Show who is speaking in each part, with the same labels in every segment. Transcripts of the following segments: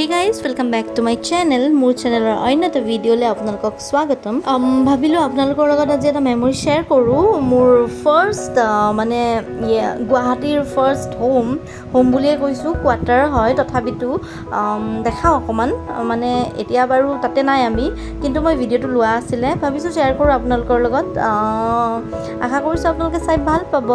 Speaker 1: hey guys welcome back to my channel more channel अन्य এটা ভিডিঅ'লৈ আপোনালোকক স্বাগতম ভাবিলোঁ আপোনালোকৰ লগত আজি এটা মেমৰি শ্বেয়াৰ কৰোঁ মোৰ ফাৰ্ষ্ট মানে গুৱাহাটীৰ ফাৰ্ষ্ট হোম বুলিয়ে কৈছোঁ কোৱাৰ্টাৰ হয় তথাপিতো দেখাওঁ অকণমান মানে এতিয়া বাৰু তাতে নাই আমি কিন্তু মই ভিডিঅ'টো লোৱা আছিলে ভাবিছোঁ শ্বেয়াৰ কৰোঁ আপোনালোকৰ লগত আশা কৰিছোঁ আপোনালোকে চাই ভাল পাব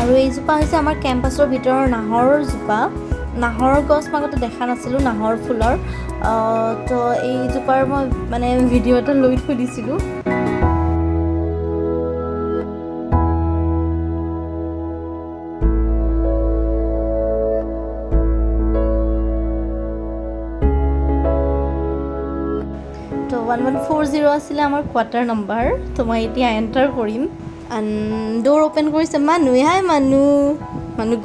Speaker 1: আৰু এইজোপা হৈছে আমাৰ কেম্পাছৰ ভিতৰৰ নাহৰ জোপা নাহৰ গছ আগতে দেখা নাছিলোঁ নাহৰ ফুলৰ তো এইজোপাৰ মই মানে ভিডিঅ' এটা লৈ থৈ দিছিলোঁ তো 1140 আছিলে আমাৰ কোৱাৰ্টাৰ নম্বৰ তো মই এতিয়া এণ্টাৰ কৰিম ডোৰ ওপেন কৰিছে মানুহ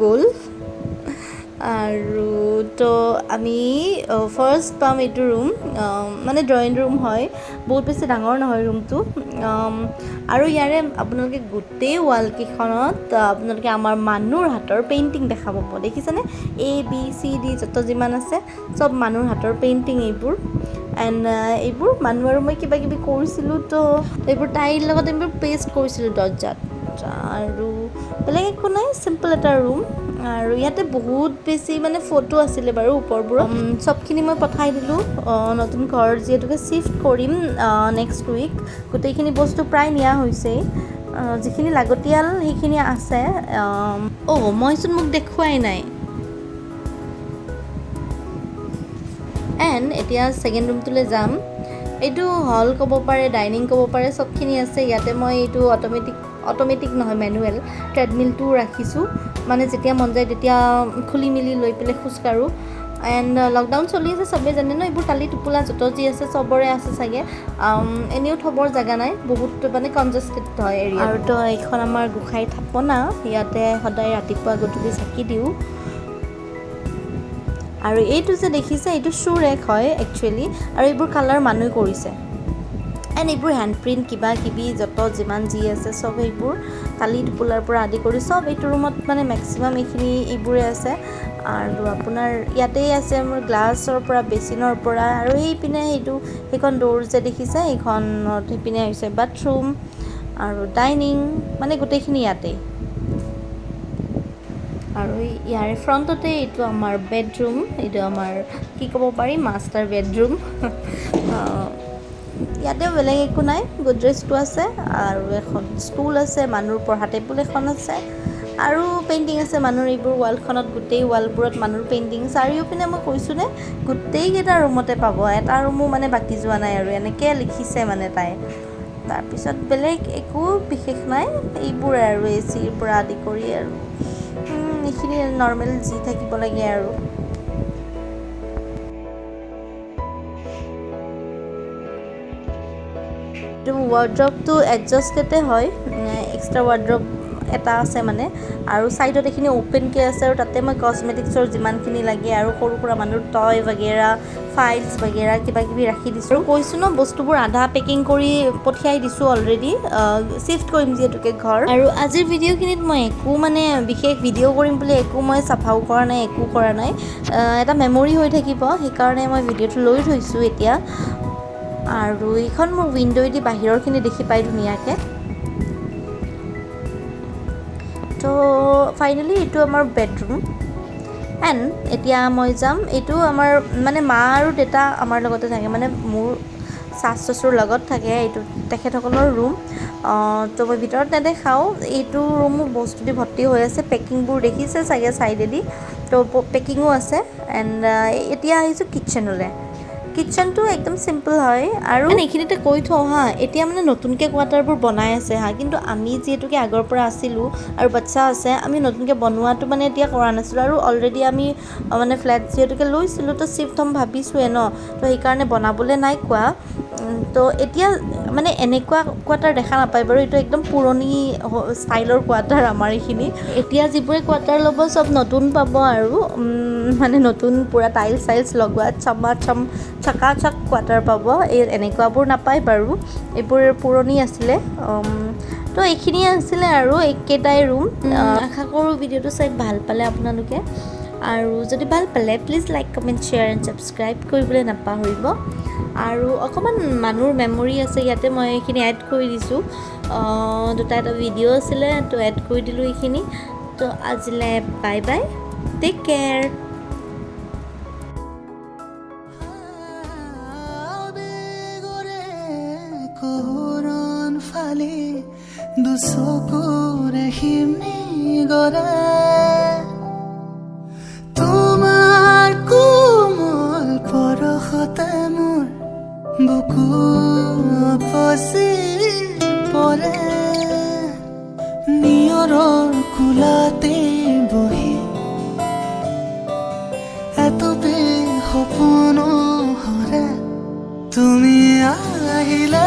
Speaker 1: গ'ল আৰু তো আমি ফাৰ্ষ্ট পাম এইটো ৰুম মানে ড্ৰয়িং ৰুম হয় বহুত বেছি ডাঙৰ নহয় ৰুমটো আৰু ইয়াৰে আপোনালোকে গোটেই ৱালকেইখনত আপোনালোকে আমাৰ মানুহৰ হাতৰ পেইণ্টিং দেখা পাব দেখিছেনে ABCD যত যিমান আছে চব মানুহৰ হাতৰ পেইণ্টিং এইবোৰ এণ্ড এইবোৰ মানুহ আৰু মই কিবা কিবি কৰিছিলোঁ তো এইবোৰ তাইৰ লগত এইবোৰ পেষ্ট কৰিছিলোঁ দৰ্জাত আৰু বেলেগ একো নাই চিম্পল এটা ৰুম আৰু ইয়াতে বহুত বেছি মানে ফটো আছিলে বাৰু ওপৰবোৰত চবখিনি মই পঠাই দিলোঁ নতুন ঘৰ যিহেতুকে চিফ্ট কৰিম নেক্সট উইক গোটেইখিনি বস্তু প্ৰায় নিয়া হৈছেই যিখিনি লাগতিয়াল সেইখিনি আছে মইচোন মোক দেখুৱাই নাই এণ্ড এতিয়া ছেকেণ্ড ৰুমটোলৈ যাম এইটো হল ক'ব পাৰে ডাইনিং ক'ব পাৰে চবখিনি আছে ইয়াতে মই এইটো অট'মেটিক নহয় মেনুৱেল ট্ৰেডমিলটো ৰাখিছোঁ মানে যেতিয়া মন যায় তেতিয়া খুলি মেলি লৈ পেলাই খোজকাঢ়োঁ এণ্ড লকডাউন চলি আছে চবেই জানে ন এইবোৰ টালি টোপোলা য'ত যি আছে চবৰে আছে চাগে এনেও থবৰ জেগা নাই বহুত মানে কনজেষ্টেড হয় এৰিয়া আৰু তো এইখন আমাৰ গোঁসাই থাপনা ইয়াতে সদায় ৰাতিপুৱা গধূলি চাকি দিওঁ আৰু এইটো যে দেখিছে এইটো শ্বু ৰেক হয় একচুৱেলি আৰু এইবোৰ কালাৰ মানুহে কৰিছে এণ্ড এইবোৰ হেণ্ড প্ৰিণ্ট কিবা কিবি যত যিমান যি আছে চব এইবোৰ টালি টোপোলাৰ পৰা আদি কৰি চব এইটো ৰুমত মানে মেক্সিমাম এইবোৰে আছে আৰু আপোনাৰ ইয়াতেই আছে মোৰ গ্লাছৰ পৰা বেচিনৰ পৰা আৰু সেইপিনে সেইখন ড'ৰ যে দেখিছে এইখনত সেইপিনে হৈছে বাথৰুম আৰু ডাইনিং মানে গোটেইখিনি ইয়াতেই আৰু ইয়াৰে ফ্ৰণ্টতে এইটো আমাৰ বেডৰুম এইটো আমাৰ কি ক'ব পাৰি মাষ্টাৰ বেডৰুম ইয়াতে বেলেগ একো নাই গডৰেজটো আছে আৰু এখন ষ্টুল আছে মানুহৰ পঢ়া টেবুল এখন আছে আৰু পেইণ্টিং আছে মানুহৰ এইবোৰ ৱালখনত গোটেই ৱালবোৰত মানুহৰ পেইণ্টিং চাৰিওপিনে মই কৈছোঁনে গোটেইকেইটা ৰুমতে পাব এটা ৰুমো মানে বাকী যোৱা নাই আৰু এনেকৈ লিখিছে মানে তাই তাৰপিছত বেলেগ একো বিশেষ নাই এইবোৰে আৰু এচিৰ পৰা আদি কৰি আৰু এইখিনি নৰ্মেল যি থাকিব লাগে আৰু ৱাৰ্ড্ৰবটো এডজাষ্টেডে হয় এক্সট্ৰা ৱাৰ্ড্ৰব এটা আছে মানে আৰু ছাইডত এইখিনি অ'পেনকৈ আছে আৰু তাতে মই কছমেটিক্সৰ যিমানখিনি লাগে আৰু সৰু সুৰা মানুহৰ টয় বাগেৰা ফাইলছ বাগেৰা কিবা কিবি ৰাখি দিছোঁ আৰু কৈছোঁ ন বস্তুবোৰ আধা পেকিং কৰি পঠিয়াই দিছোঁ অলৰেডি চিফ্ট কৰিম যিহেতুকে ঘৰ আৰু আজিৰ ভিডিঅ'খিনিত মই একো মানে বিশেষ ভিডিঅ' কৰিম বুলি একো মই চাফাও কৰা নাই একো কৰা নাই এটা মেমৰি হৈ থাকিব সেইকাৰণে মই ভিডিঅ'টো লৈ থৈছোঁ এতিয়া আৰু এইখন মোৰ উইণ্ড'ইদি বাহিৰৰখিনি দেখি পাই ধুনীয়াকৈ তো ফাইনেলি এইটো আমাৰ বেডৰুম এণ্ড এতিয়া মই যাম এইটো আমাৰ মানে মা আৰু দেউতা আমাৰ লগতে থাকে মানে মোৰ চাচ চচুৰ লগত থাকে এইটো তেখেতসকলৰ ৰুম তো মই ভিতৰত নেদেখাওঁ এইটো ৰুমো বস্তু দি ভৰ্তি হৈ আছে পেকিংবোৰ দেখিছে চাগে চাইডেদি তো পেকিঙো আছে এণ্ড এতিয়া আহিছোঁ কিটচেনলৈ কিটচেনটো একদম চিম্পল হয় আৰু এইখিনিতে কৈ থওঁ হা এতিয়া মানে নতুনকৈ কোৱাৰ্টাৰবোৰ বনাই আছে হা কিন্তু আমি যিহেতুকে আগৰ পৰা আছিলোঁ আৰু বাচ্ছা আছে আমি নতুনকৈ বনোৱাটো মানে এতিয়া কৰা নাছিলোঁ আৰু অলৰেডি আমি মানে ফ্লেট যিহেতুকে লৈছিলোঁ তো চিফ্ট হ'ম ভাবিছোঁৱে ন তো সেইকাৰণে বনাবলৈ নাই কোৱা তো এতিয়া মানে এনেকুৱা কোৱাৰ্টাৰ দেখা নাপায় বাৰু এইটো একদম পুৰণি ষ্টাইলৰ কোৱাৰ্টাৰ আমাৰ এইখিনি এতিয়া যিবোৰে কোৱাৰ্টাৰ ল'ব চব নতুন পাব আৰু মানে নতুন পূৰা টাইলছ চাইলছ লগোৱা চকাচক কোৱাৰ্টাৰ পাব এই এনেকুৱাবোৰ নাপায় বাৰু এইবোৰ পুৰণি আছিলে তো এইখিনিয়ে আছিলে আৰু একেটাই ৰুম আশা কৰোঁ ভিডিঅ'টো চাই ভাল পালে আপোনালোকে আৰু যদি ভাল পালে please like comment share and subscribe কৰিবলৈ নাপাহৰিব আৰু অকণমান মানুহৰ মেমৰি আছে ইয়াতে মই এইখিনি এড কৰি দিছোঁ দুটা এটা ভিডিঅ' আছিলে তো এড কৰি দিলোঁ এইখিনি তো আজিলৈ বাই বাই টেক কেয়াৰ
Speaker 2: দুচকুৰে হিমি গৰে তোমাৰ কোমল পৰশতে মোৰ বুকু উপচি পৰে নিয়ৰৰ কোলাতে বহি এতপে সপোন হৰে তুমি আহিলে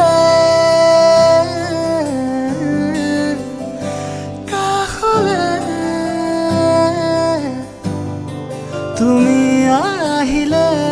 Speaker 2: তুমি আহিলে